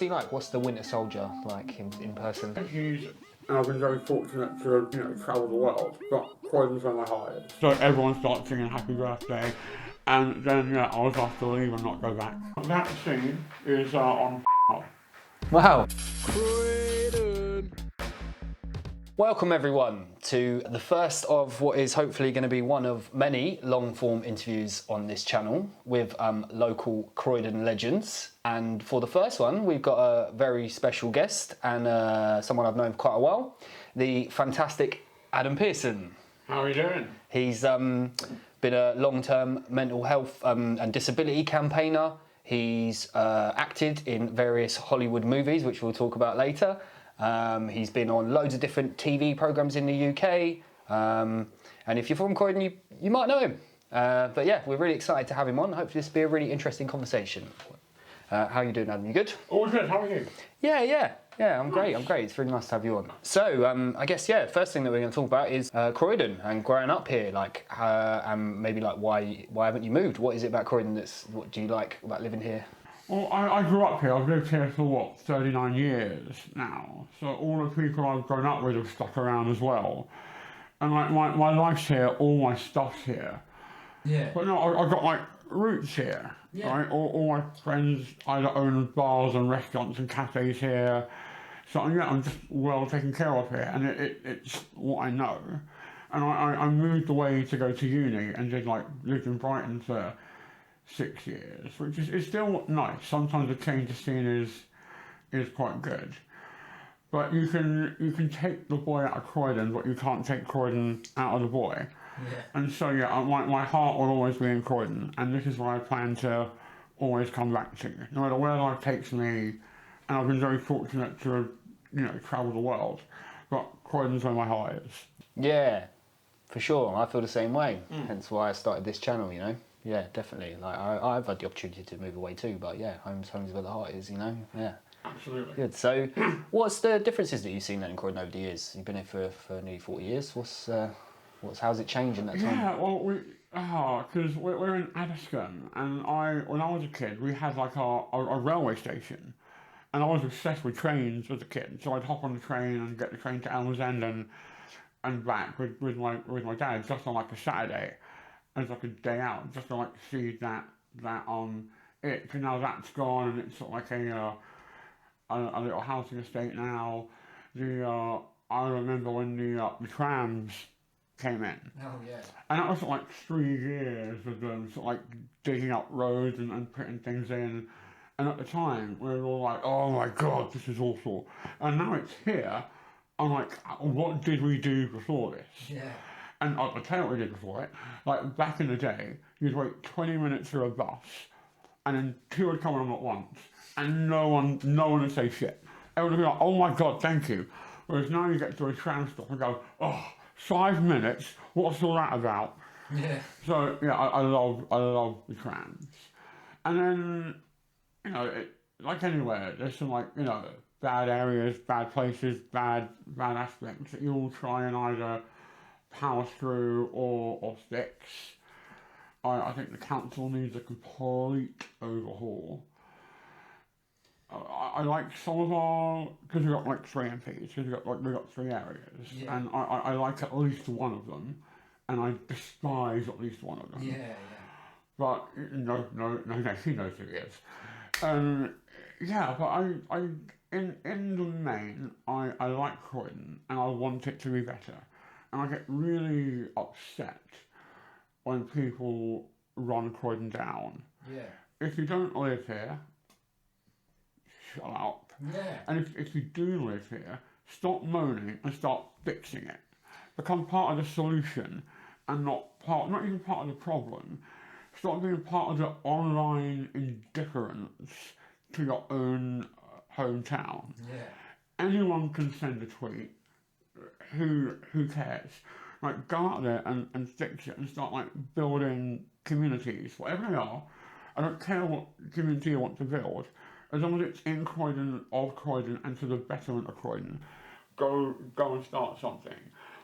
Like, what's the Winter Soldier like in person? I've been very fortunate to, travel the world, but Croydon's where my heart is. So everyone starts singing happy birthday, and then I was asked to leave and not go back. That scene is on. Wow. Welcome everyone to the first of what is hopefully going to be one of many long-form interviews on this channel with local Croydon legends. And for the first one, we've got a very special guest and someone I've known for quite a while, the fantastic Adam Pearson. How are you doing? He's been a long-term mental health and disability campaigner. He's acted in various Hollywood movies, which we'll talk about later. He's been on loads of different TV programmes in the UK, and if you're from Croydon, you might know him. But yeah, we're really excited to have him on. Hopefully this will be a really interesting conversation. How are you doing, Adam? You good? All good, how are you? Yeah, I'm great, It's really nice to have you on. So, I guess, first thing that we're going to talk about is Croydon and growing up here, and maybe why haven't you moved? What is it about Croydon what do you like about living here? Well, I grew up here. I've lived here for, 39 years now. So all the people I've grown up with have stuck around as well. And my life's here, all my stuff's here. Yeah. But no, I've got roots here. Yeah. Right? All my friends either own bars and restaurants and cafes here. So I'm just well taken care of here, and it's what I know. And I moved away to go to uni and lived in Brighton for 6 years, which is still nice. Sometimes the change of scene is quite good. But you can take the boy out of Croydon, but you can't take Croydon out of the boy. Yeah. And so my heart will always be in Croydon, and this is what I plan to always come back to. No matter where life takes me, and I've been very fortunate to travel the world, but Croydon's where my heart is. Yeah, for sure. I feel the same way. Hence why I started this channel. Yeah, definitely. I've had the opportunity to move away too, but yeah, home's where the heart is. Yeah. Absolutely. Good. So, what's the differences that you've seen then in Croydon over the years? You've been here for nearly 40 years. How's it changed in that time? Yeah, well, because we're in Addiscombe, and when I was a kid, we had a railway station, and I was obsessed with trains as a kid. So I'd hop on the train and get the train to Elm's End and back with my dad just on a Saturday, as a day out, just to see that on it. And now that's gone, and it's sort of a little housing estate now. I remember when the trams came in. Oh yeah. And that was 3 years of them digging up roads and putting things in. And at the time we were all like, oh my god, this is awful. And now it's here. I'm like, what did we do before this? Yeah. And I'll tell you what we did before it. Back in the day, you'd wait 20 minutes for a bus, and then two would come on at once, and no one would say shit. Everyone would be like, oh my god, thank you. Whereas now you get to a tram stop and go, oh, 5 minutes, what's all that about? Yeah. So yeah, I love the trams. And then, like anywhere, there's some bad areas, bad places, bad aspects that you'll try and either power through or fix. I think the council needs a complete overhaul. I like some of our, because we've got 3 MPs, because we've got 3 areas, yeah. And I like at least one of them, and I despise at least one of them. Yeah. But no, she knows who he is. Yeah, but I in the main, I like Croydon, and I want it to be better. And I get really upset when people run Croydon down. Yeah. If you don't live here, shut up. Yeah. And if you do live here, stop moaning and start fixing it. Become part of the solution and not even part of the problem. Stop being part of the online indifference to your own hometown. Yeah. Anyone can send a tweet. Who cares? Go out there and fix it and start building communities, whatever they are. I don't care what community you want to build, as long as it's in Croydon, of Croydon, and to the betterment of Croydon. Go and start something.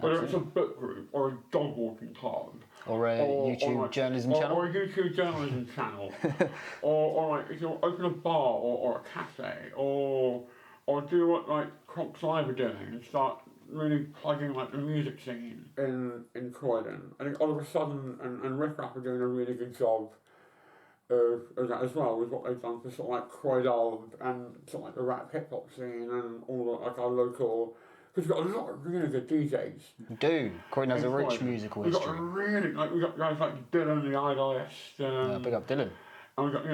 Whether it's a book group or a dog walking club. Or a YouTube journalism channel. Or a YouTube journalism channel. or like if you open a bar or a cafe or do what like Cronx Live are doing and start really plugging like the music scene in Croydon. I think all of a sudden and Riff Raff are doing a really good job of that as well, with what they've done for sort of like Croydon and sort of like the rap hip hop scene and all the, like our local. Because we've got a lot of really good DJs. We do. Croydon has a rich musical history. We've got guys like Dylan, the Idolist. Big up Dylan. And we've got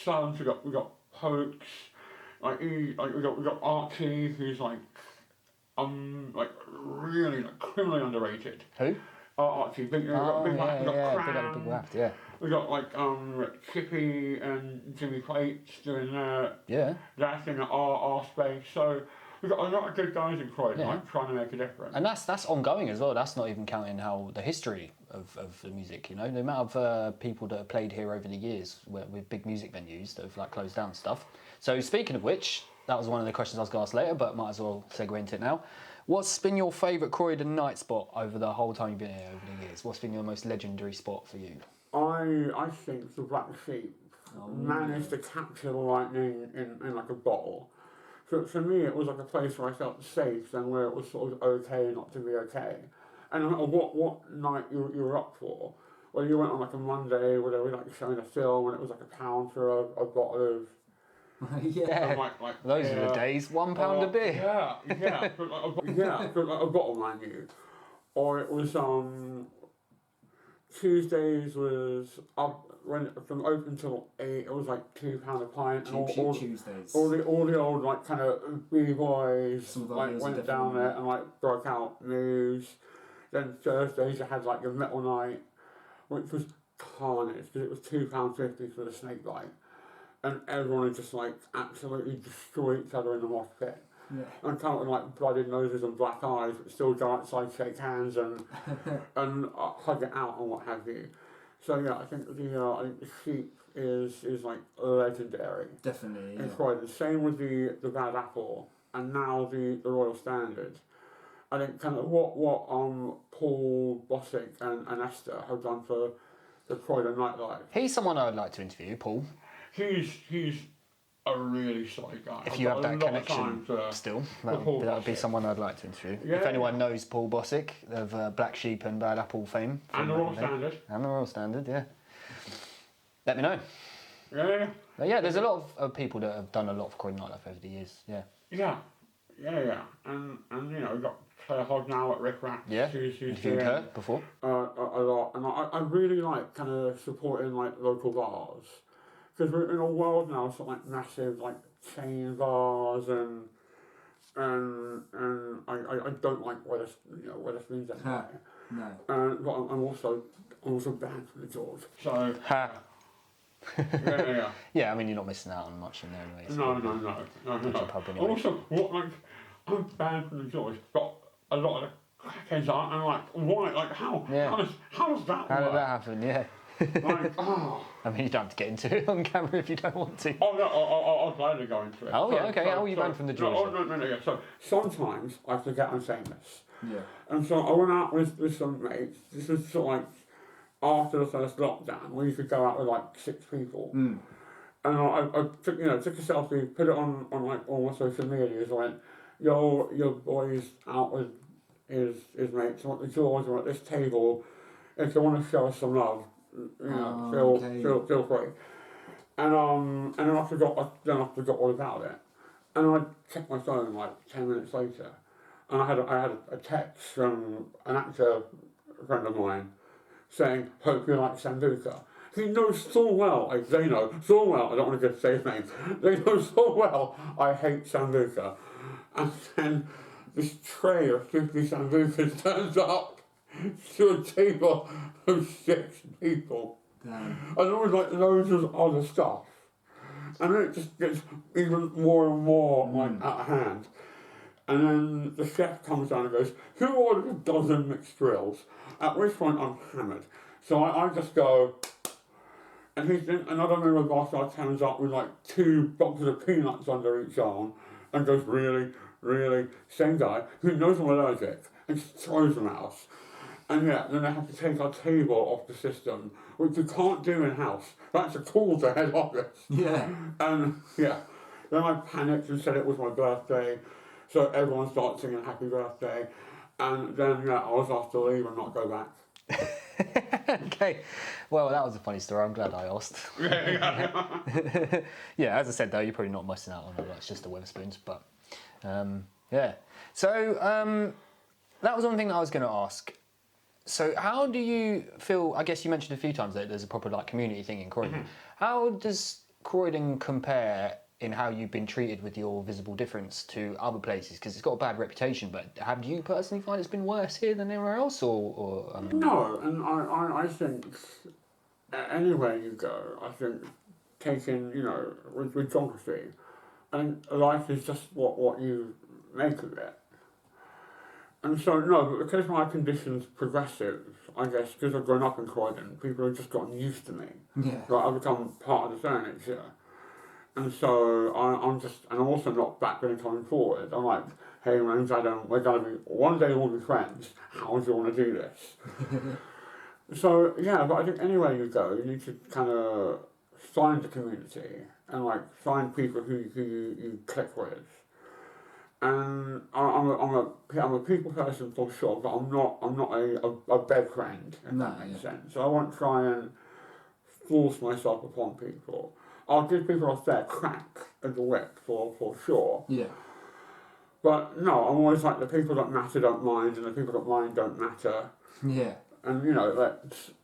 Sons. We've got Pokes. We've got Archie, who's like really criminally underrated. Who? Archie. Big Waft. We've got Big Waft, yeah. We've got like Chippy and Jimmy Plates doing that in our space. So we've got a lot of good guys in Croydon, trying to make a difference. And that's ongoing as well. That's not even counting how the history of the music, the amount of people that have played here over the years with big music venues that have like closed down and stuff. So speaking of which, that was one of the questions I was going to ask later, but might as well segue into it now. What's been your favourite Croydon night spot over the whole time you've been here over the years? What's been your most legendary spot for you? I think the Black Sheep managed to capture the lightning in like a bottle. So for me, it was like a place where I felt safe and where it was sort of okay not to be okay. And no matter what night you were up for, whether you went on like a Monday where they were like showing a film and it was like £1 for a bottle of. Those are the days. £1 a beer. For like a bottle, mind you. Or it was Tuesdays was up when from open till 8. It was like £2 a pint. Tuesdays. All the old like kind of b-boys like went down there and like broke out news. Then Thursdays you had like a metal night, which was carnage because it was £2.50 for the snake bite. And everyone would just like absolutely destroy each other in the mosh pit. Yeah. And kind of like blooded noses and black eyes, but still go outside, shake hands and hug it out and what have you. So yeah, I think the Sheep is like legendary. Definitely. In Croydon. Same with the Bad Apple and now the Royal Standard. I think kind of what Paul Bosick and Esther have done for the Croydon nightlife. He's someone I'd like to interview, Paul. He's a really solid guy. If you have that connection still, that would be someone I'd like to interview. Yeah, if anyone knows Paul Bosick of Black Sheep and Bad Apple fame. And the Royal Standard. And the Royal Standard, yeah. Let me know. Yeah. But yeah, there's a lot of people that have done a lot for Croydon nightlife over the years, yeah. Yeah. And we've got Claire Hogg now at Riff Raff. Yeah, interviewed her before. A lot. And I really like kind of supporting like local bars. Because we're in a world now, sort of like massive like chain bars and I don't like Wetherspoons anyway. No. But I'm also banned from the George. So yeah. Yeah, I mean you're not missing out on much in there anyway. So no. Also, I'm banned from the George, but a lot of the crackheads aren't. And I'm like, why? Like how? Yeah. How does that work? How did that happen? Yeah. Like, I mean, you don't have to get into it on camera if you don't want to. Oh no, I'll gladly go into it. Oh yeah, okay. How are you banned from the George? No. So sometimes I forget I'm saying this. Yeah. And so I went out with some mates. This was sort of like after the first lockdown, where you could go out with like 6 people. Mm. And I took a selfie, put it on like all my social media. I went, your boy's out with his mates. I want the George. We're at this table. If they want to show us some love. Feel free. And then I forgot all about it. And I checked my phone like 10 minutes later, and I had a text from an actor friend of mine saying, "Hope you like Sambuca." He knows so well, they know so well. I don't want to say his name. They know so well I hate Sambuca. And then this tray of 50 Sambucas turns up to a table of 6 people. Damn. And there was like loads of other stuff. And then it just gets even more and more like out of hand. And then the chef comes down and goes, "Who ordered a dozen mixed grills?" At which point I'm hammered. So I just go, and another member of our staff turns up with like 2 boxes of peanuts under each arm and goes, "Really? Really? Same guy who knows I'm allergic and just throws them out. And yeah, then they have to take our table off the system, which you can't do in-house. That's a call to head office. Yeah. And yeah, then I panicked and said it was my birthday, so everyone started singing happy birthday. And then yeah, I was asked to leave and not go back. Okay, well that was a funny story. I'm glad I asked. Yeah, as I said though, you're probably not missing out on it. It's just the Wetherspoons, but yeah. So that was one thing that I was going to ask. So how do you feel? I guess you mentioned a few times that there's a proper like community thing in Croydon. How does Croydon compare in how you've been treated with your visible difference to other places? Because it's got a bad reputation, but have you personally find it's been worse here than anywhere else? Or No, and I think anywhere you go, I think taking, with geography, and life is just what you make of it. And so, no, but because my condition's progressive, I guess, because I've grown up in Croydon, people have just gotten used to me. Yeah. Like, I've become part of the furniture. And so, I'm also not backwards coming forward. I'm like, hey, my name's Adam, one day we'll be friends. How do you want to do this? So, yeah, but I think anywhere you go, you need to kind of find the community and, like, find people who you click with. And I'm a people person for sure, but I'm not a bed friend, if that makes sense. So I won't try and force myself upon people. I'll give people a fair crack at the whip for sure. Yeah. But no, I'm always like the people that matter don't mind, and the people that mind don't matter. Yeah. And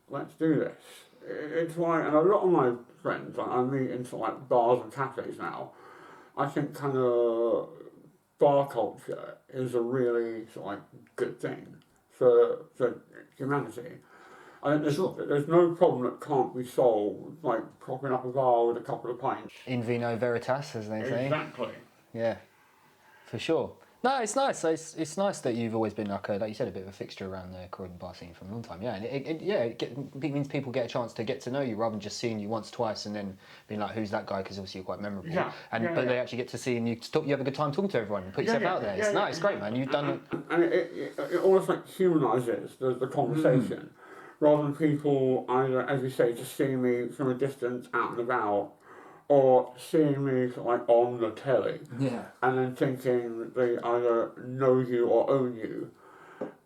let's do this. It's why, and a lot of my friends, I meet in sort of like bars and cafes now. I think kind of bar culture is a really sort of like good thing for humanity. I think there's no problem that can't be solved, like propping up a bar with a couple of pints. In vino veritas, as they say. Exactly. Yeah, for sure. No, it's nice. It's nice that you've always been like you said, a bit of a fixture around the Croydon bar scene for a long time. Yeah, and it means people get a chance to get to know you rather than just seeing you once, twice, and then being like, "Who's that guy?" Because obviously you're quite memorable. Yeah. But they actually get to see and you have a good time talking to everyone and put yourself out there. It's great, man. You've done it. And it almost like humanises the conversation, rather than people either, as you say, just seeing me from a distance out and about, or seeing me sort of like on the telly, and then thinking they either know you or own you,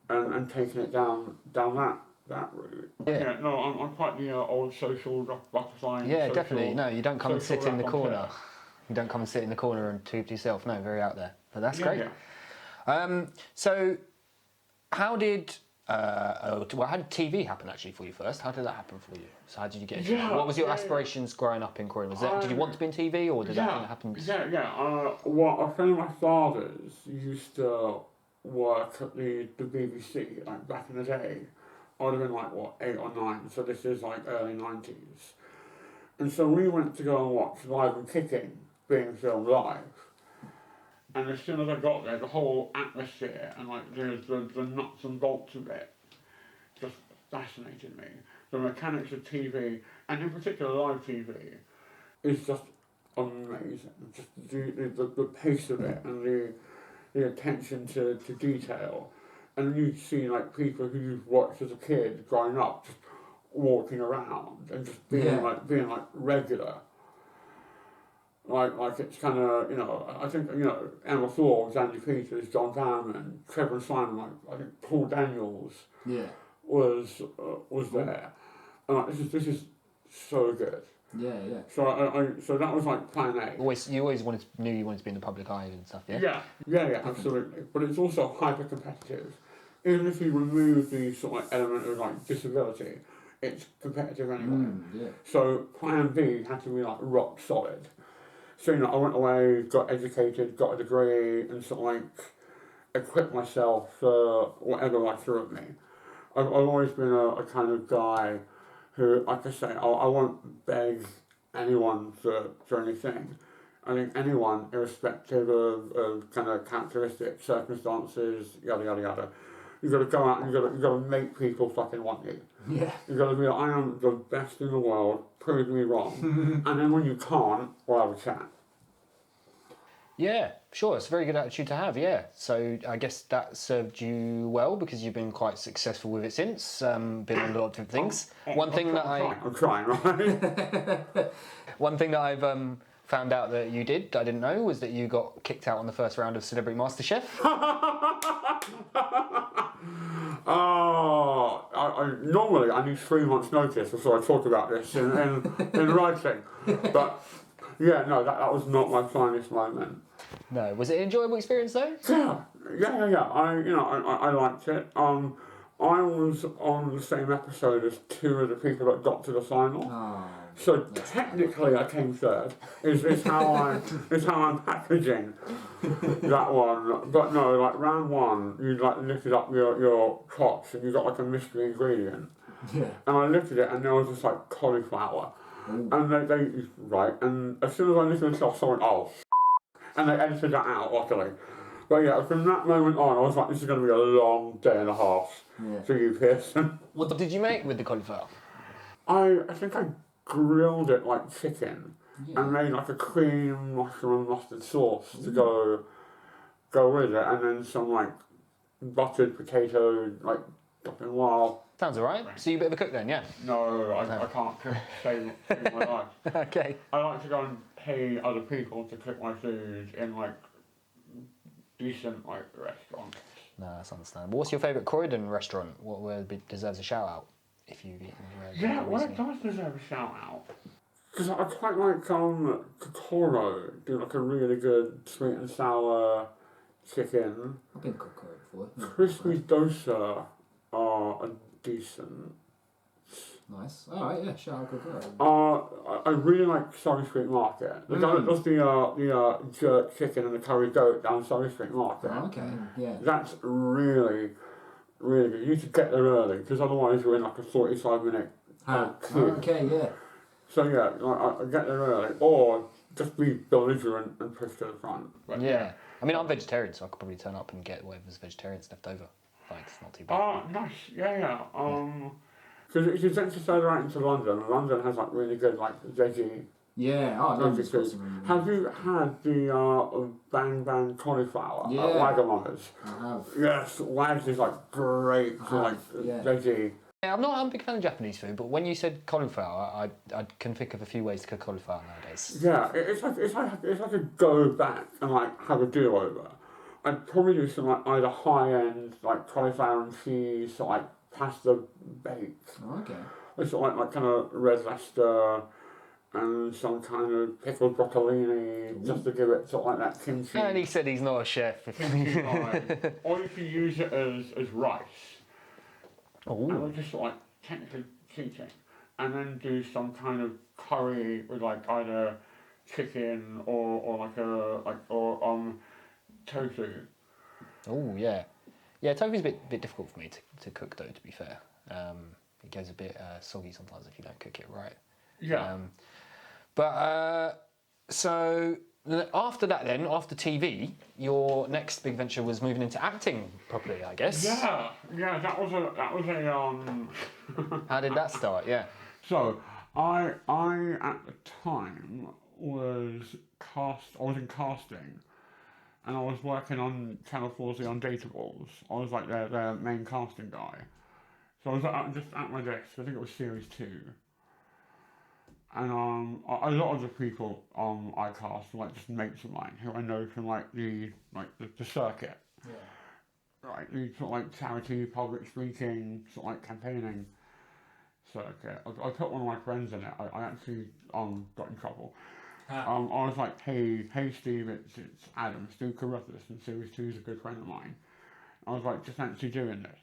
and taking it down that route. Yeah, no, I'm quite the old social butterfly. Yeah, definitely. No, you don't come and sit in the corner. You don't come and sit in the corner and tube to yourself. No, very out there. But that's great. Yeah. So, how did how did TV happen actually for you first? How did that happen for you? So how did you get into it? What was your aspirations growing up in Croydon? Did you want to be in TV or did that thing happen? Well, a friend of my father's used to work at the BBC, like back in the day. I would have been like, 8 or 9, so this is like early 90s. And so we went to go and watch Live and Kicking being filmed live. And as soon as I got there, the whole atmosphere and like the nuts and bolts of it just fascinated me. The mechanics of TV, and in particular live TV, is just amazing. Just the pace of it and the attention to detail. And you see like people who you've watched as a kid growing up just walking around and just being like regular. Like it's kind of, I think, Emma Thorpe, Andy Peters, John Barrowman, Trevor and Simon, I think Paul Daniels was there. And this is so good. Yeah. So that was like plan A. You always knew you wanted to be in the public eye and stuff, yeah? Yeah, absolutely. But it's also hyper competitive. Even if you remove the sort of element of like disability, it's competitive anyway. So plan B had to be like rock solid. So, I went away, got educated, got a degree, and sort of like equipped myself for whatever life threw at me. I've always been a kind of guy who, like I say, I won't beg anyone for anything. I think anyone, irrespective of kind of characteristics, circumstances, yada yada yada, you've got to go out and you've got to make people fucking want you. Yeah. You've got to be like, I am the best in the world, prove me wrong. And then when you can't, we'll have a chat. Yeah, Sure, it's a very good attitude to have, yeah. So I guess that served you well because you've been quite successful with it since, been on a lot of different things. I'm trying, right? One thing that I've found out that you did, I didn't know, was that you got kicked out on the first round of Celebrity MasterChef. Normally I need 3 months' notice before I talk about this in writing. But yeah, no, that was not my finest moment. No, was it an enjoyable experience though? Yeah. I liked it. I was on the same episode as 2 of the people that got to the final. Oh, So technically I came third, is how I'm packaging that one. But no, like round 1, you like lifted up your pots and you got like a mystery ingredient. yeah. And I lifted it and there was just like cauliflower. Ooh. And they right, and as soon as I lifted it off, someone, and they edited that out, luckily. But yeah, from that moment on, I was like, this is going to be a long day and a half for you, Pearson. What did you make with the cauliflower? I think I grilled it like chicken and made like a cream mushroom and mustard sauce to go with it, and then some like buttered potato like topping wild. Sounds alright. So you're a bit of a cook then, yeah? No, I can't cook save my life. Okay. I like to go and pay other people to cook my food in like decent like restaurants. No, that's understandable. What's your favourite Croydon restaurant? What deserves a shout out? If you've eaten Yeah, well, it does deserve a shout out. Because I quite like Kokoro, do like a really good sweet and sour chicken. I've been to Kokoro before. Yeah. Crispy dosa are a decent. Nice. Alright, yeah, shout out Kokoro. I really like Surrey Street Market. The guy that does the jerk chicken and the curry goat down Surrey Street Market. Oh, okay, yeah. That's really, really good. You need to get there early because otherwise you're in like a 45-minute queue. Okay, yeah. So yeah, I get there early, or just be belligerent and push to the front. But yeah. I mean, I'm vegetarian, so I could probably turn up and get whatever's vegetarian's left over. Like, it's not too bad. Nice. Yeah. Because if you venture further out into London, London has like really good like veggie. Yeah, oh, no, veggie food. Have you had the Bang Bang cauliflower at Wagamama's? I have. Yes, Wags is like great for like veggie. Yeah, I'm a big fan of Japanese food, but when you said cauliflower, I can think of a few ways to cook cauliflower nowadays. Yeah, it's like a go back and like have a do over. I'd probably do some like either high end like cauliflower and cheese, or like pasta baked. Oh, okay. It's like kind of red Leicester and some kind of pickled broccolini, just to give it sort of like that kimchi. And he said he's not a chef. Kimchi vibe. Or you can use it as rice. Ooh. And we're just like technically cheating. And then do some kind of curry with like either chicken or tofu. Oh yeah. Yeah, tofu's a bit difficult for me to cook though, to be fair. It goes a bit soggy sometimes if you don't cook it right. Yeah. So after that then, after TV, your next big venture was moving into acting properly, I guess. Yeah, that was a How did that start? Yeah. So I at the time was in casting, and I was working on Channel 4's The Undateables. I was like their main casting guy. So I was just at my desk. I think it was series 2. And a lot of the people I cast were like just mates of mine who I know from like the circuit. Yeah. Right, the sort of like charity, public speaking, sort of like campaigning circuit. I put one of my friends in it. I actually got in trouble. I was like, hey Steve, it's Adam, Steve Carruthers from Series 2 is a good friend of mine. I was like, just fancy doing this.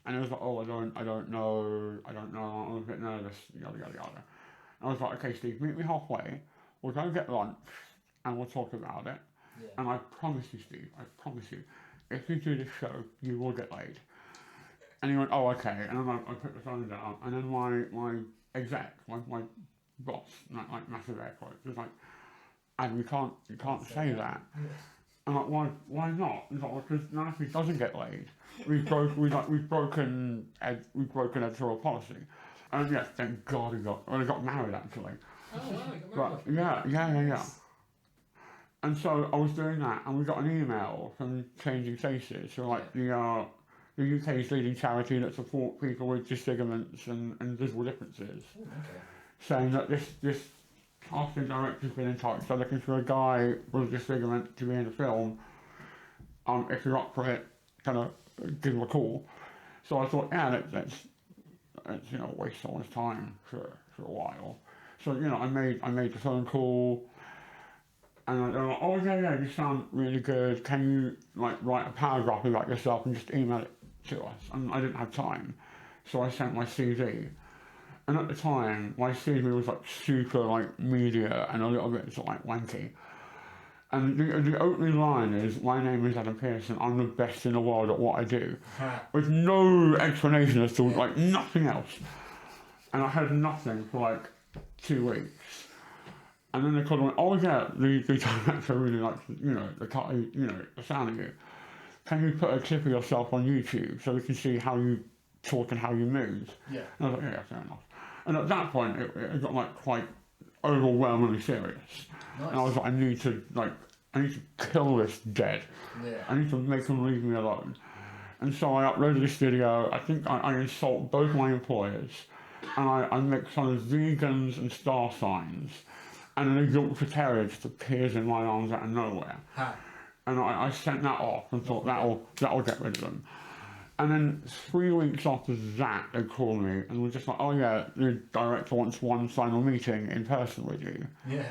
And he was like, oh, I don't know, I was a bit nervous, yada yada yada. I was like, okay, Steve, meet me halfway. We'll go get lunch and we'll talk about it. Yeah. And I promise you, Steve, if you do this show, you will get laid. And he went, oh, okay. And then I put the phone down. And then my exec, my boss, like Massive Air Quotes, was like, Adam, you can't say that. Yeah. I'm like, why not? He's like, because now if he doesn't get laid, we've broken editorial policy. And yes, thank God he got married actually. Oh wow, he got married. But yeah. And so I was doing that, and we got an email from Changing Faces, so like the UK's leading charity that support people with disfigurements and visible differences, saying that this casting director's been in touch. They're looking for a guy with a disfigurement to be in the film. If you're up for it, kind of give them a call. So I thought, yeah, let's waste someone's time for a while. So I made the phone call, and they're like, oh yeah, you sound really good. Can you like write a paragraph about yourself and just email it to us? And I didn't have time, so I sent my CV. And at the time, my CV was like super like media and a little bit sort of like wanky. And the opening line is, my name is Adam Pearson, I'm the best in the world at what I do. With no explanation as to like nothing else. And I had nothing for like 2 weeks. And then they called me, oh yeah, the director really likes, the sound of you. Can you put a clip of yourself on YouTube so we can see how you talk and how you move? Yeah. And I was like, yeah, fair enough. And at that point, it got like quite overwhelmingly serious. Nice. And I was like, I need to kill this dead. Yeah. I need to make them leave me alone. And so I uploaded this video. I think I insult both my employers, and I make fun of vegans and star signs, and then a Yorkshire Terrier just appears in my arms out of nowhere. And I sent that off and thought that'll get rid of them. And then 3 weeks after that, they called me and were just like, oh yeah, the director wants one final meeting in person with you. Yeah.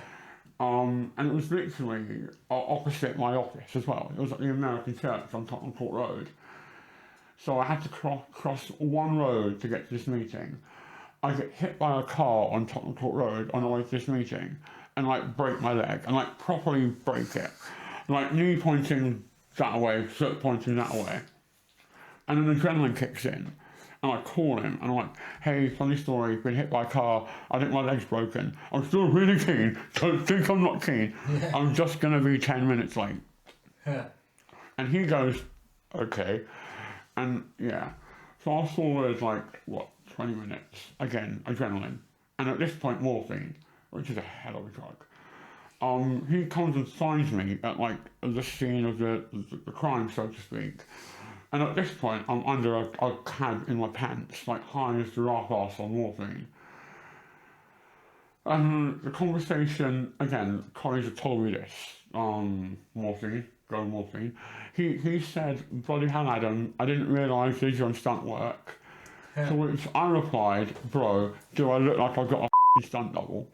And it was literally opposite my office as well. It was at the American Church on Tottenham Court Road. So I had to cross one road to get to this meeting. I get hit by a car on Tottenham Court Road on the way to this meeting and like break my leg and like properly break it. Like knee pointing that way, foot pointing that way. And then adrenaline kicks in, and I call him, and I'm like, hey, funny story, been hit by a car, I think my leg's broken. I'm still really keen, don't think I'm not keen. Yeah. I'm just going to be 10 minutes late. Yeah. And he goes, okay. And yeah, fast forward like, 20 minutes. Again, adrenaline. And at this point, morphine, which is a hell of a drug. He comes and finds me at like the scene of the crime, so to speak. And at this point, I'm under a cab in my pants, like high as giraffe ass on morphine. And the conversation, again, colleagues have told me this, morphine, go morphine. He said, bloody hell, Adam, I didn't realise these are on stunt work. Yeah. To which I replied, bro, do I look like I've got a stunt double?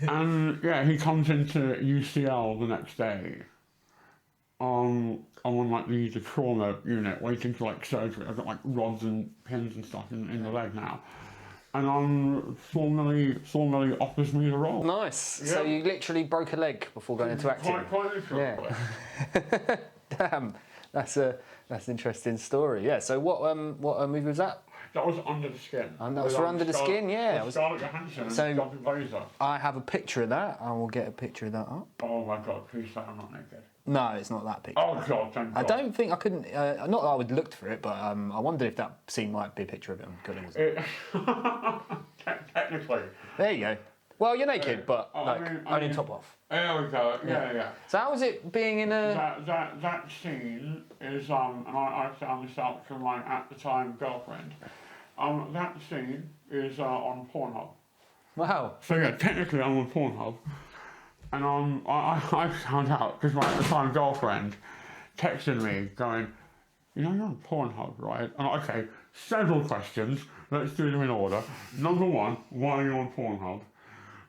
And yeah, he comes into UCL the next day. I'm on like the trauma unit waiting for like surgery. I've got like rods and pins and stuff in the leg now. And formally offers me the role. Nice. Yeah. So you literally broke a leg before going into acting. Quite literally. Yeah. Damn. That's an interesting story. Yeah. So what movie was that? That was Under the Skin. And that was for Under the Skin, yeah. Scarlett Johansson so and Jonathan Glazer. I have a picture of that. I will get a picture of that up. Oh my God, please say I'm not naked. No, it's not that picture. Oh God, thank God. I don't think I couldn't. Not that I would looked for it, but I wondered if that scene might be a picture of him. Technically. There you go. Well, you're naked, but only top off. There we go. Yeah. So how was it being in a? That scene is and I found this out from my at the time girlfriend. That scene is on Pornhub. Wow. So yeah, technically I'm on Pornhub. And I found out because my at the time girlfriend texted me going, you're on Pornhub, right? And I'm like, okay, several questions. Let's do them in order. Number one, why are you on Pornhub?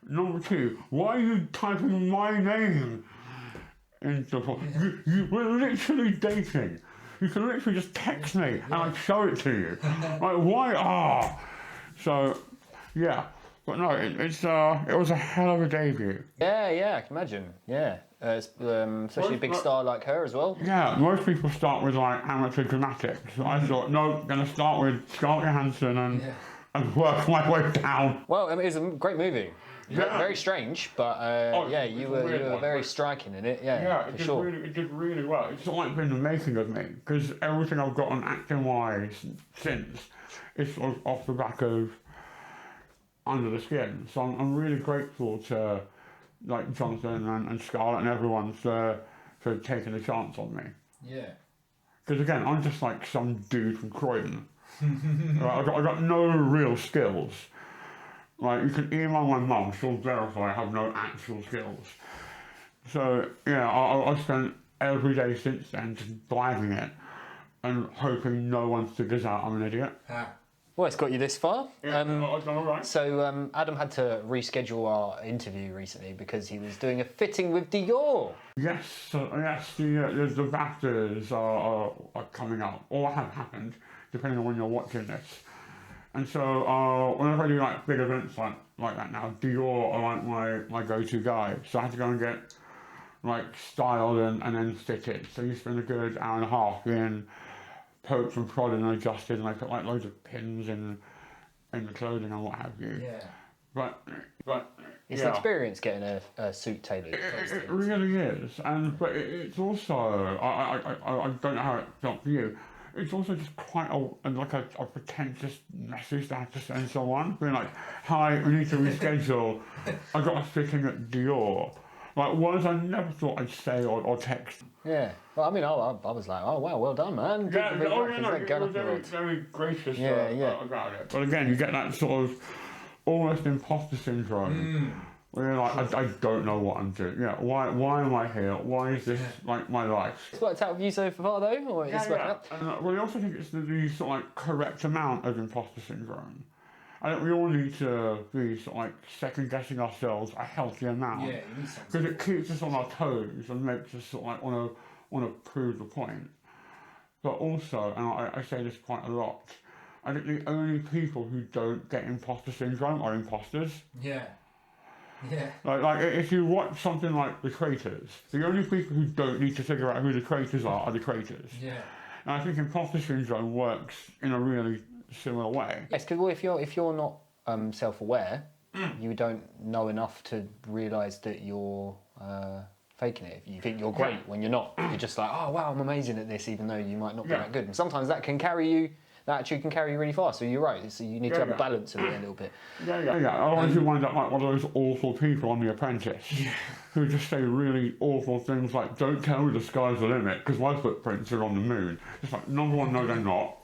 Number two, why are you typing my name into Pornhub? You were literally dating. You can literally just text me and I'd show it to you. Like, why? So, yeah. But no, it was a hell of a debut. Yeah, I can imagine. Yeah, especially a big star like her as well. Yeah, most people start with like amateur dramatics. So I thought, no, going to start with Scarlett Johansson and work my way down. Well, it was a great movie. Yeah. Very strange, but you were very striking in it. Yeah, it did really well. It's like been the making of me because everything I've got on acting wise since is sort of off the back of Under the Skin. So I'm really grateful to like Johansson and Scarlett and everyone for taking a chance on me. Yeah. Because again, I'm just like some dude from Croydon. Right, I got no real skills. Like, you can email my mum, she'll verify I have no actual skills. So, yeah, I've spent every day since then just blagging it and hoping no one figures out I'm an idiot. Well, it's got you this far. Yeah, I've done all right. So Adam had to reschedule our interview recently because he was doing a fitting with Dior. Yes, the BAFTAs are coming up, or have happened, depending on when you're watching this. And so whenever I do like big events like that now, Dior are like my go-to guy. So I had to go and get like styled and then fitted. So you spend a good hour and a half being poked and prodded and adjusted, and I put like loads of pins in the clothing and what have you. Yeah. But it's an experience getting a suit tailored. It really is, but it's also I don't know how it felt for you. It's also just quite a pretentious message to have to send someone, being like, "Hi, we need to reschedule. I got a fitting at Dior." Like words I never thought I'd say or text. Yeah. Well, I mean, I was like, "Oh wow, well done, man." Yeah, you're very gracious about it. But again, you get that sort of almost imposter syndrome. Where you're like, I don't know what I'm doing. Yeah, why am I here? Why is this like my life? It's worked out with you so far, though, or it's worked out? And well, I also think it's the sort of like correct amount of imposter syndrome. I think we all need to be sort of like second guessing ourselves a healthy amount. Yeah, because it keeps us on our toes and makes us sort of like want to prove the point. But also, and I say this quite a lot, I think the only people who don't get imposter syndrome are imposters. Yeah. Yeah. Like if you watch something like The Traitors, the only people who don't need to figure out who the traitors are the traitors. Yeah. And I think imposter syndrome works in a really similar way. Yes, because if you're not self-aware, you don't know enough to realise that you're faking it. If you think you're great when you're not, you're just like, oh wow, I'm amazing at this, even though you might not be that good. And sometimes that actually can carry you really far. So you're right. So you need to have a balance of it a little bit. Otherwise you wind up like one of those awful people on The Apprentice who just say really awful things like, "Don't tell me the sky's the limit because my footprints are on the moon." It's like, number one, no, they're not.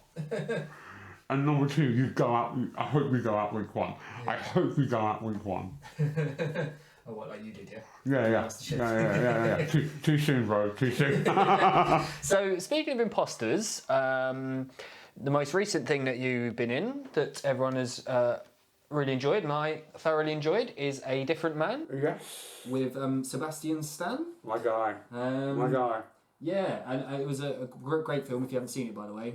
And number two, you go out. I hope we go out week one. I hope we go out week one. Oh, what, like you did, yeah? Yeah. Too soon, bro. Too soon. So speaking of imposters. The most recent thing that you've been in that everyone has really enjoyed, and I thoroughly enjoyed, is A Different Man. Yes. With Sebastian Stan. My guy. My guy. Yeah, and it was a great film if you haven't seen it, by the way.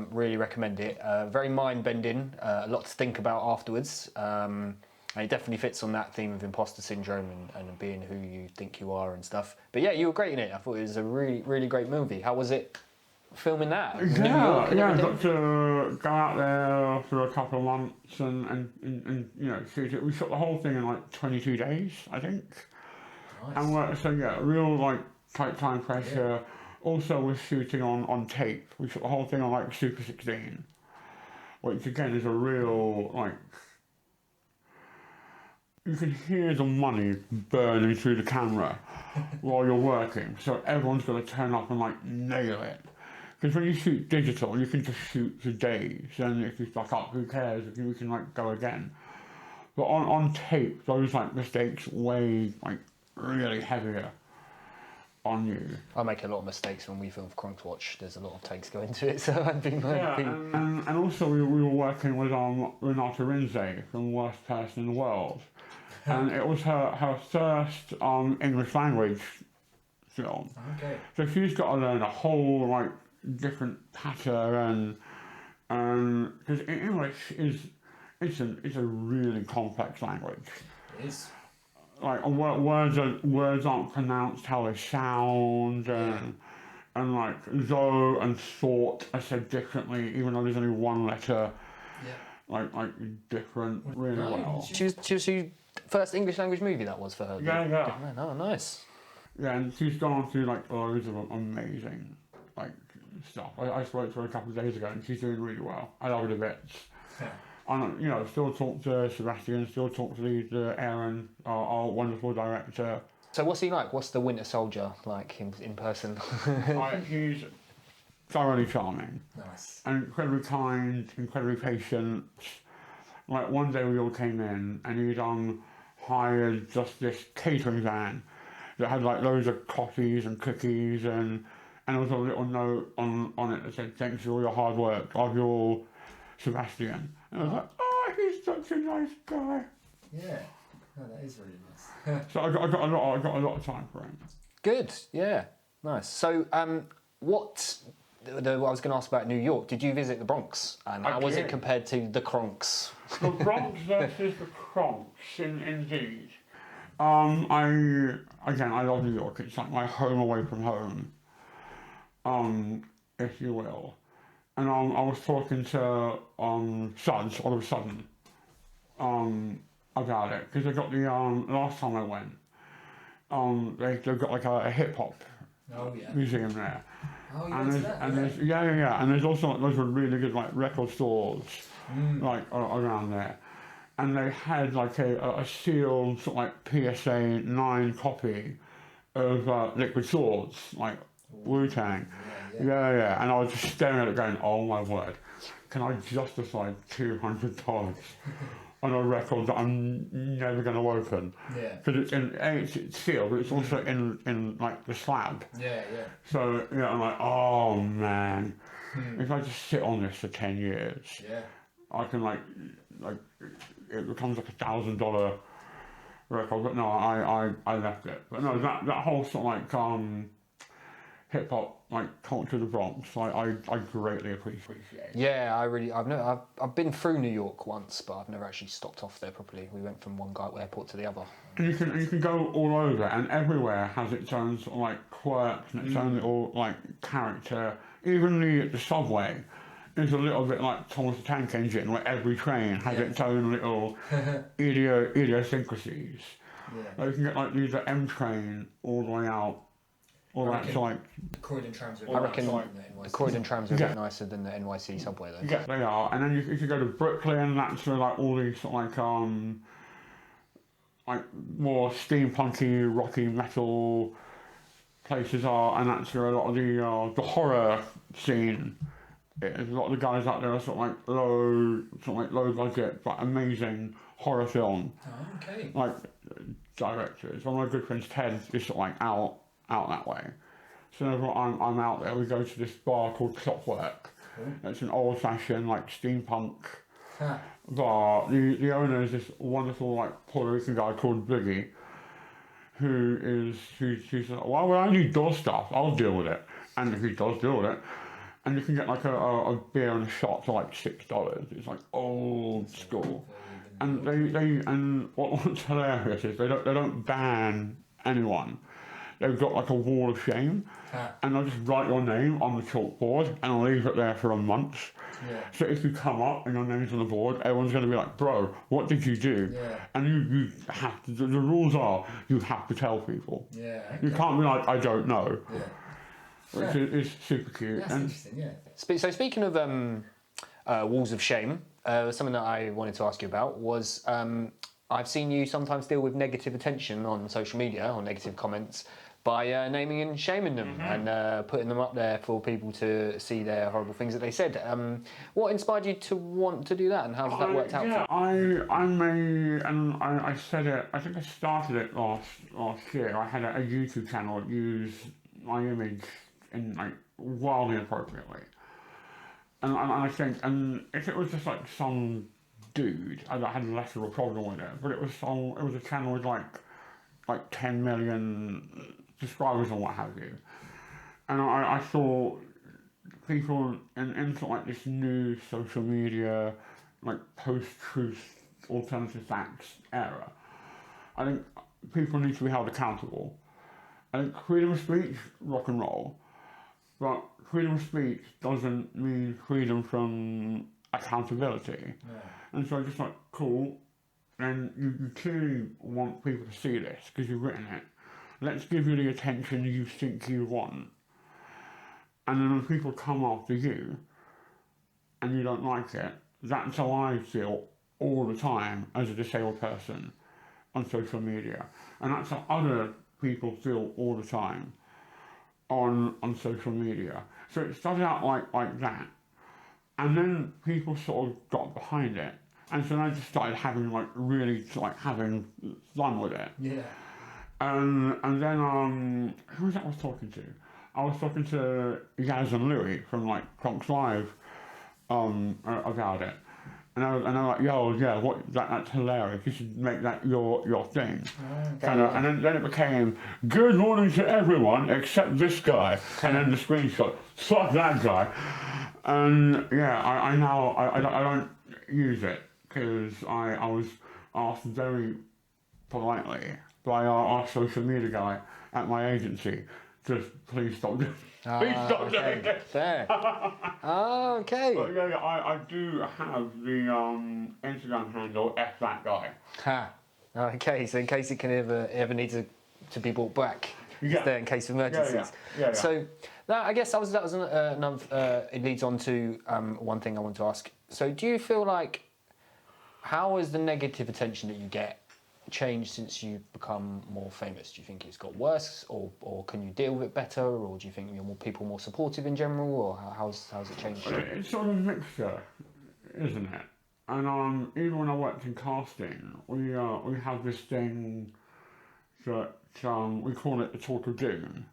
Really recommend it. Very mind-bending, a lot to think about afterwards. And it definitely fits on that theme of imposter syndrome and being who you think you are and stuff. But yeah, you were great in it. I thought it was a really, really great movie. How was it filming that? Yeah, I got to go out there for a couple of months and you know, shoot it. We shot the whole thing in like 22 days, I think. Nice. And so yeah, real like tight time pressure. Yeah. Also, we're shooting on tape. We shot the whole thing on like Super 16, which again is a real like. You can hear the money burning through the camera while you're working. So everyone's got to turn up and like nail it. Because when you shoot digital, you can just shoot for days, and if you fuck up, who cares? We can like go again. But on tape, those like mistakes weigh like really heavier on you. I make a lot of mistakes when we film for Cronxwatch. There's a lot of takes go into it, so I'd be and also we were working with Renata Rinze from Worst Person in the World, and it was her first English language film. Okay. So she's got to learn a whole like different pattern, because English it's a really complex language. It is. Like words aren't pronounced how they sound, and like though and thought are said differently, even though there's only one letter. Yeah. Like different really well. She was first English language movie that was for her. Yeah. Oh, nice. Yeah, and she's gone through like loads of amazing like stuff. I spoke to her a couple of days ago, and she's doing really well. I love her to bits. I still talk to Sebastian, still talk to Aaron, our wonderful director. So what's he like? What's the Winter Soldier like in person? He's thoroughly charming. Nice. And incredibly kind, incredibly patient. Like one day we all came in and he'd hired just this catering van that had like loads of coffees and cookies and there was a little note on it that said, "Thanks for all your hard work. Love you all, Sebastian." And I was like, "Oh, he's such a nice guy." Yeah. Oh, that is really nice. So I got a lot of time for him. Good, yeah, nice. So, what I was going to ask about New York? Did you visit the Bronx, and how was it compared to the Cronx? The Bronx versus the Cronx, indeed. I love New York. It's like my home away from home, if you will. And I was talking to Suds all of a sudden, about it because they got the last time I went, they've got like a hip hop museum there. Oh, and there's also like, those were really good like record stores like around there, and they had like a sealed sort of like PSA 9 copy of Liquid Swords, like Wu-Tang. Yeah, and I was just staring at it going, oh my word, can I justify $200 on a record that I'm never going to open? Yeah. Because it's sealed, but it's also in like the slab. Yeah. So I'm like, oh man, if I just sit on this for 10 years, I can like it becomes like $1,000 record. But no, I left it. But no, that whole sort of like hip hop like culture of the Bronx, I greatly appreciate. Yeah, I've been through New York once, but I've never actually stopped off there properly. We went from one airport to the other. And you can go all over, and everywhere has its own sort of like quirks and its own little like character. Even the subway is a little bit like Thomas the Tank Engine, where every train has its own little idiosyncrasies. Yeah. Like you can get like the M train all the way out. Or that's like the Croydon trams are I reckon the Croydon trams are a bit nicer than the NYC subway though. Yeah, they are. And then you could go to Brooklyn, that's where like all these sort of like more steampunky, rocky metal places are, and that's where a lot of the horror scene is. A lot of the guys out there are sort of like low budget but amazing horror film. Oh, okay. Like directors. One of my good friends, Ted, is sort of like out that way. So whenever I'm out there, we go to this bar called Clockwork. It's an old-fashioned like steampunk bar. The owner is this wonderful like Puerto Rican guy called Biggie, she's like, well, I need door stuff, I'll deal with it. And he does deal with it. And you can get like a beer and a shot for like $6. It's like old school. And what's hilarious is they don't ban anyone. They've got like a wall of shame, and they'll just write your name on the chalkboard and leave it there for a month. Yeah. So if you come up and your name's on the board, everyone's going to be like, "Bro, what did you do?" Yeah. And you have to. The rules are you have to tell people. Yeah. Okay. You can't be like, "I don't know." Yeah. Which is super cute. That's interesting. Yeah. So speaking of walls of shame, something that I wanted to ask you about was. I've seen you sometimes deal with negative attention on social media or negative comments by naming and shaming them and putting them up there for people to see their horrible things that they said. What inspired you to want to do that, and how has that worked out for you? I said it, I think I started it last year. I had a YouTube channel that used my image in like wildly inappropriately. And I think, and if it was just like some dude, I had less of a problem with it, but it was a channel with like 10 million subscribers and what have you, and I saw people in sort of like this new social media, like post-truth, alternative facts era. I think people need to be held accountable. I think freedom of speech, rock and roll, but freedom of speech doesn't mean freedom from accountability. Yeah. And so I'm just like, cool, and you clearly want people to see this because you've written it. Let's give you the attention you think you want. And then when people come after you and you don't like it, that's how I feel all the time as a disabled person on social media. And that's how other people feel all the time on social media. So it started out like that. And then people sort of got behind it. And so I just started having really having fun with it. Yeah. And then who was that I was talking to? I was talking to Yaz and Louis from Cronx Live about it. And I'm like, yo, yeah, that's hilarious. You should make that your thing. Okay. And then it became, good morning to everyone except this guy. And then the screenshot, fuck that guy. And yeah, I now don't use it because I was asked very politely by our social media guy at my agency to please stop doing Okay. it. Fair. Okay. But yeah, I do have the Instagram handle F that guy. Ha. Okay, so in case it can ever need to be brought back, Yeah. there in case of emergencies. Yeah. So I guess that was another. It leads on to one thing I want to ask. So do you feel like how has the negative attention that you get changed since you've become more famous? Do you think it's got worse, or can you deal with it better, or do you think people more supportive in general, or how's it changed? It's sort of a mixture, isn't it? And even when I worked in casting, we have this thing that we call it the talk of doom,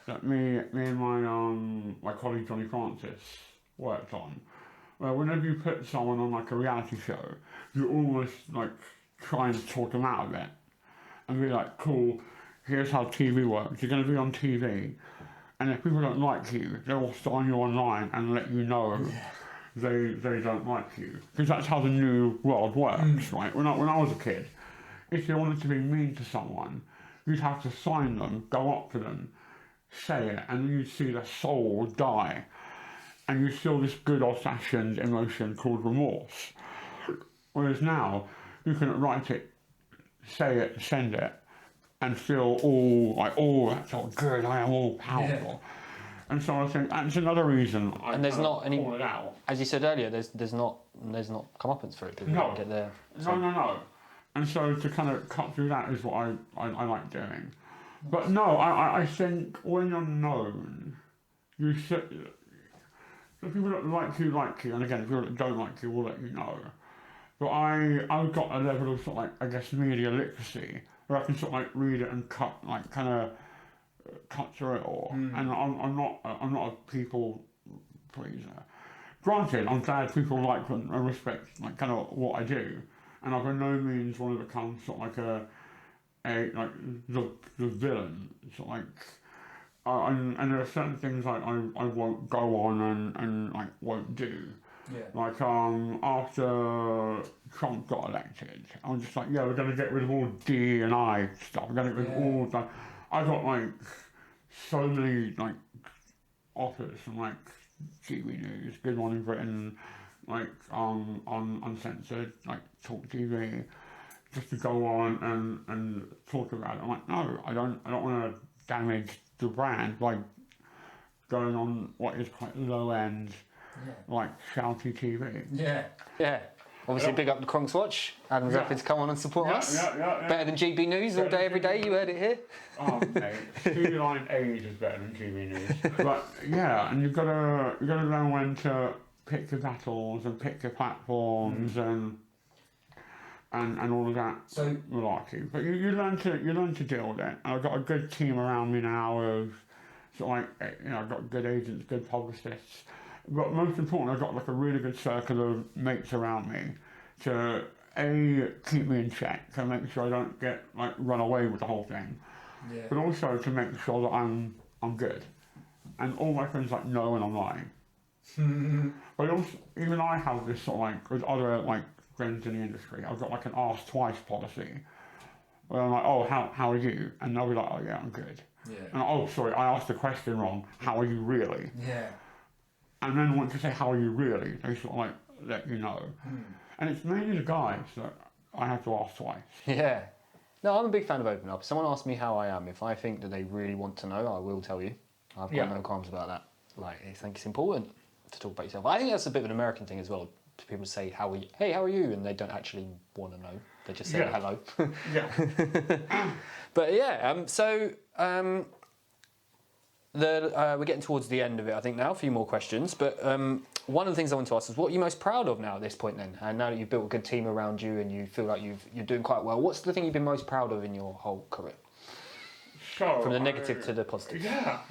that me and my colleague Johnny Francis worked on. Where whenever you put someone on a reality show, you almost try and talk them out of it and be like, cool, here's how TV works. You're going to be on TV, and if people don't like you, they will sign you online and let you know they don't like you. Because that's how the new world works, right? When I was a kid, if you wanted to be mean to someone, you'd have to sign them, go up to them, say it, and then you'd see their soul die. And you feel this good old-fashioned emotion called remorse. Whereas now, you can write it, say it, send it, and feel all that's all good, I am all powerful. Yeah. And so I think that's another reason I call it out. As you said earlier, there's not comeuppance for it. People No. don't get there. So. No. And so to kind of cut through that is what I like doing. But no, I think when you're known, you should. If people that like you, and again, people that don't like you will let you know. But I've got a level of media literacy where I can read it and cut through it all. And I'm not a people pleaser. Granted, I'm glad people like and respect what I do, and I by no means want to become the villain. And there are certain things I won't go on and won't do. Yeah. After Trump got elected, I was just we're going to get rid of all D&I stuff. We're going to get rid of all that. I got so many offers from TV News, Good Morning Britain, uncensored, Talk TV, just to go on and talk about it. I'm no, I don't want to damage the brand by going on what is quite low end, shouty TV. Yeah. Obviously, big up the Cronxwatch. Adam's happy to come on and support us. Yeah. Better than GB News all day, every day. You heard it here. Oh, mate, Two-Line Age is better than TV News. But yeah, and you've got to know when to pick your battles and pick your platforms and all of that malarkey. But you learn to deal with it. And I've got a good team around me now of I've got good agents, good publicists. But most importantly, I've got a really good circle of mates around me to keep me in check, to make sure I don't get run away with the whole thing. Yeah. But also to make sure that I'm good. And all my friends know when I'm lying. But also, even I have this with other friends in the industry, I've got an ask twice policy. Where I'm oh, how are you? And they'll be oh yeah, I'm good. Yeah. And oh, sorry, I asked the question wrong. How are you really? Yeah. And then once you say how are you really, they let you know. And it's mainly the guys that I have to ask twice. Yeah. No, I'm a big fan of opening up. If someone asks me how I am, if I think that they really want to know, I will tell you. I've got no qualms about that. I think it's important to talk about yourself. I think that's a bit of an American thing as well. people say, how are you? Hey, how are you? And they don't actually want to know. They just say hello. Yeah. But yeah, we're getting towards the end of it, I think now. A few more questions. But one of the things I want to ask is, what are you most proud of now at this point then? And now that you've built a good team around you and you feel like you're doing quite well, what's the thing you've been most proud of in your whole career? So, From the negative to the positive. Yeah.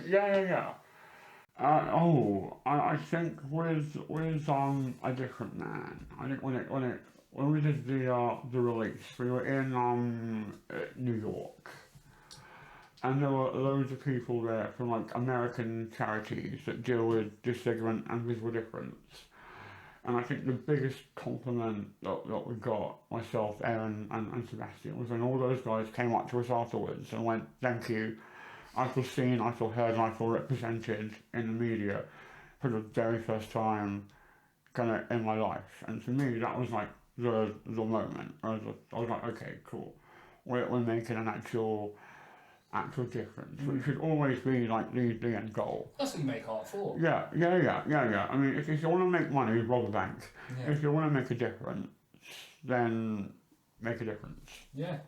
I think with A Different Man, I think when we did the release, we were in New York, and there were loads of people there from like American charities that deal with disfigurement and visual difference. And I think the biggest compliment that we got, myself, Aaron, and Sebastian, was when all those guys came up to us afterwards and went, "Thank you. I feel seen, I feel heard, and I feel represented in the media for the very first time kind of in my life." And to me, that was like the moment. I was like, okay, cool. We're making an actual difference, which should always be like the end goal. That's what you make art for. Yeah. I mean, if you want to make money, rob a bank. Yeah. If you want to make a difference, then make a difference. Yeah.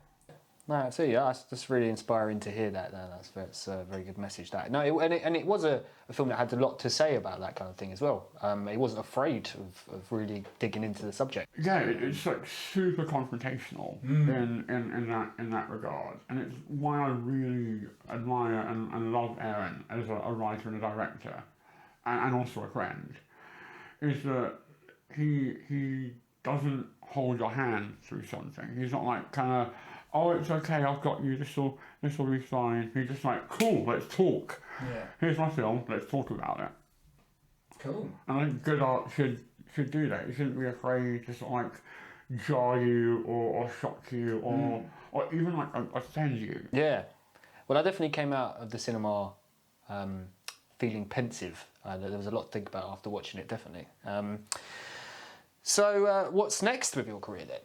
No, absolutely. Yeah, that's really inspiring to hear that. That's a very good message. That it was a film that had a lot to say about that kind of thing as well. It wasn't afraid of really digging into the subject. Yeah, it's like super confrontational in that regard, and it's why I really admire and love Aaron as a writer and a director, and also a friend, is that he doesn't hold your hand through something. He's not like kind of, "Oh, it's okay, I've got you, this will be fine." He's just like, "Cool, let's talk. Yeah. Here's my film, let's talk about it." Cool. And I think good art should do that. You shouldn't be afraid to sort of like jar you or shock you or even like offend you. Yeah. Well, I definitely came out of the cinema feeling pensive. There was a lot to think about after watching it, definitely. So what's next with your career then?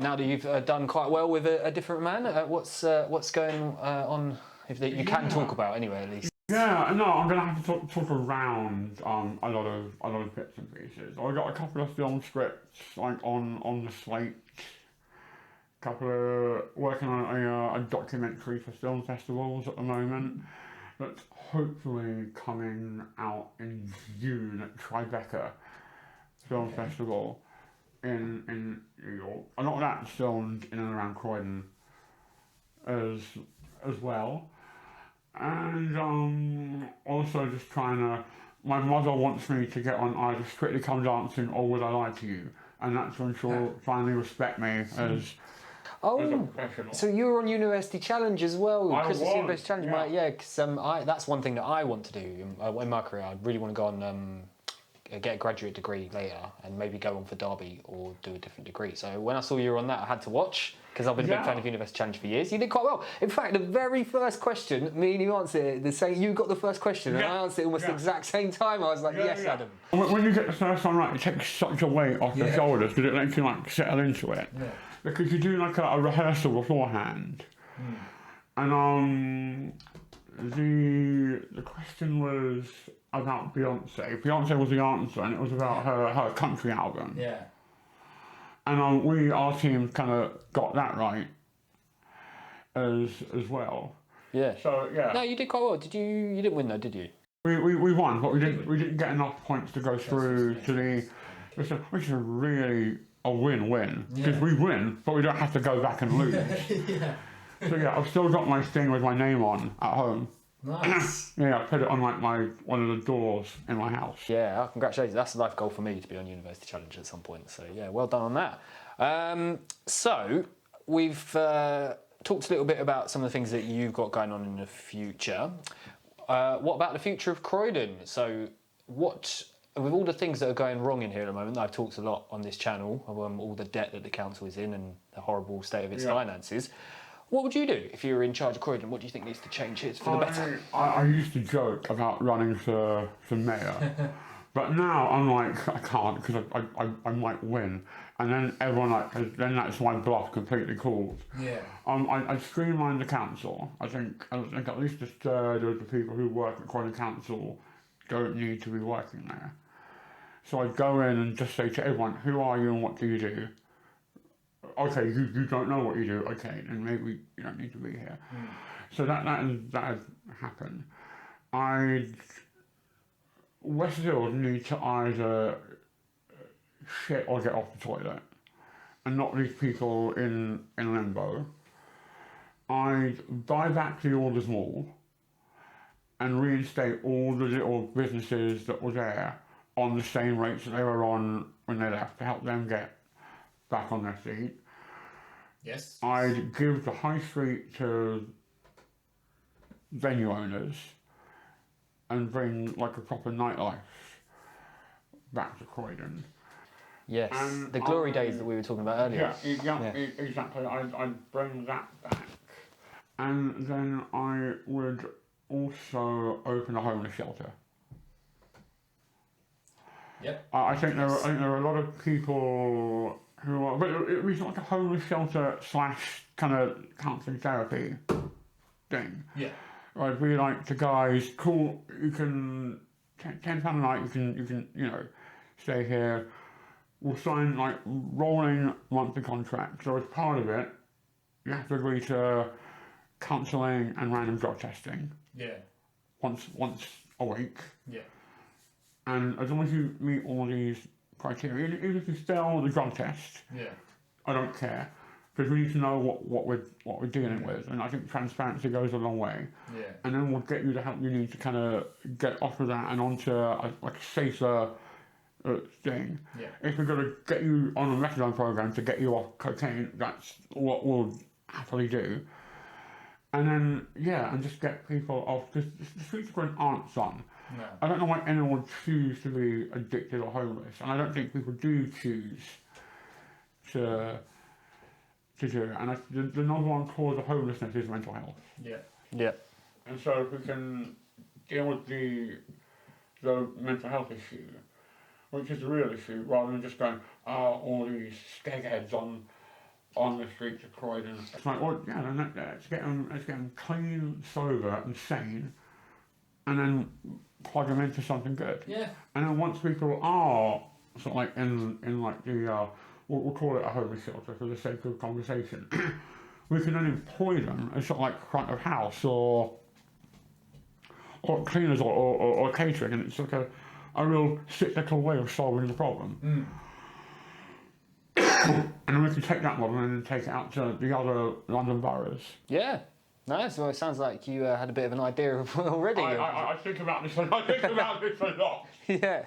Now that you've done quite well with A Different Man, what's going on? If you can talk about anyway, at least. Yeah, no, I'm gonna have to talk around a lot of bits and pieces. I got a couple of film scripts like on the slate. Working on a documentary for film festivals at the moment. That's hopefully coming out in June at Tribeca Film Festival in New York. A lot of that's filmed in and around Croydon as well. And also just trying to, my mother wants me to get on either Strictly Come Dancing or Would I Lie to You? And that's when she'll finally respect me as a professional. So you were on University Challenge as well, Christmas University Challenge, yeah. right? Yeah, because that's one thing that I want to do in my career. I really want to go on get a graduate degree later and maybe go on for Derby or do a different degree. So when I saw you were on that, I had to watch because I've been a big fan of University Challenge for years. You did quite well. In fact, the very first question, me and you answered it, you got the first question and I answered it almost the exact same time. I was like, yes, Adam. When you get the first one right, it takes such a weight off your shoulders because it lets you like settle into it. Yeah. Because you do like a rehearsal beforehand. And the question was about Beyonce. Beyonce was the answer, and it was about her country album. Yeah. And our team kind of got that right as well. Yeah. So yeah. No, you did quite well. You didn't win though, did you? We won, but we didn't get enough points to go through to which is really a win-win because we win, but we don't have to go back and lose. So yeah, I've still got my thing with my name on at home. Nice. Yeah, I put it on like one of the doors in my house. Yeah, congratulations. That's a life goal for me to be on University Challenge at some point. So yeah, well done on that. So we've talked a little bit about some of the things that you've got going on in the future. What about the future of Croydon? So with all the things that are going wrong in here at the moment, I've talked a lot on this channel, all the debt that the council is in and the horrible state of its finances. What would you do if you were in charge of Croydon? What do you think needs to change here for the better? I used to joke about running for mayor, but now I'm like, I can't because I might win. And then everyone then that's my bluff completely called. Yeah. I streamlined the council. I think at least a third of the people who work at Croydon Council don't need to be working there. So I'd go in and just say to everyone, who are you and what do you do? Okay, you don't know what you do. Okay, then maybe you don't need to be here. So that had happened. Westfield need to either shit or get off the toilet, and not leave people in limbo. I'd buy back the Orders Mall and reinstate all the little businesses that were there on the same rates that they were on when they left to help them get back on their feet. Yes. I'd give the high street to venue owners and bring like a proper nightlife back to Croydon. Yes, And the glory days that we were talking about earlier. Yeah, exactly. I'd bring that back. And then I would also open a homeless shelter. Yep. I think there are a lot of people who are, but it was like a homeless shelter / kind of counselling therapy thing. Yeah. I'd be like to guys, cool, you can £10 a night, you can stay here. We'll sign like rolling monthly contracts. So as part of it, you have to agree to counselling and random drug testing. Yeah. Once a week. Yeah. And as long as you meet all these criteria, even if you fail the drug test, Yeah. I don't care. Because we need to know what we're dealing with, and I think transparency goes a long way. Yeah. And then we'll get you the help you need to kind of get off of that and onto a safer thing. Yeah. If we're going to get you on a methadone program to get you off cocaine, that's what we'll happily do. And then and just get people off, because the streets of Croydon aren't fun. No. I don't know why anyone would choose to be addicted or homeless, and I don't think people do choose to do it. And the number one cause of homelessness is mental health. Yeah. Yeah. And so if we can deal with the mental health issue, which is the real issue, rather than just going, all these skeggheads on the streets of Croydon. It's like, well, yeah, then let's get them clean, sober, and sane, and then plug them into something good. Yeah. And then once people are sort of like in like the we'll call it a homeless shelter for the sake of conversation, we can then employ them as sort of like front of house or cleaners or catering, and it's like a real cyclical way of solving the problem. And then we can take that model and then take it out to the other London boroughs. Yeah. Nice. Well, it sounds like you had a bit of an idea of already. I think about this. I think about this a lot. Yeah.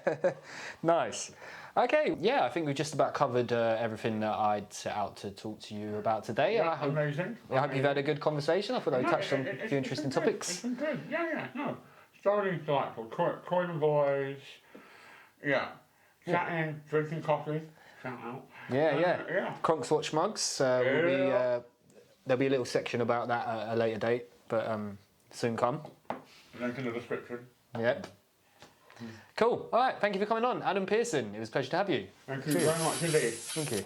Nice. Okay. Yeah, I think we've just about covered everything that I'd set out to talk to you about today. Yeah, amazing. I hope you've had a good conversation. I thought I touched on a few interesting topics. It's been good. Yeah. No, thoroughly delightful. Croydon boys. Yeah. Chatting, drinking coffee. Shout out. Yeah. Cronxwatch Mugs. There'll be a little section about that at a later date, but soon come. Link in the description. Yep. Cool. All right. Thank you for coming on, Adam Pearson. It was a pleasure to have you. Thank you very much indeed. Thank you.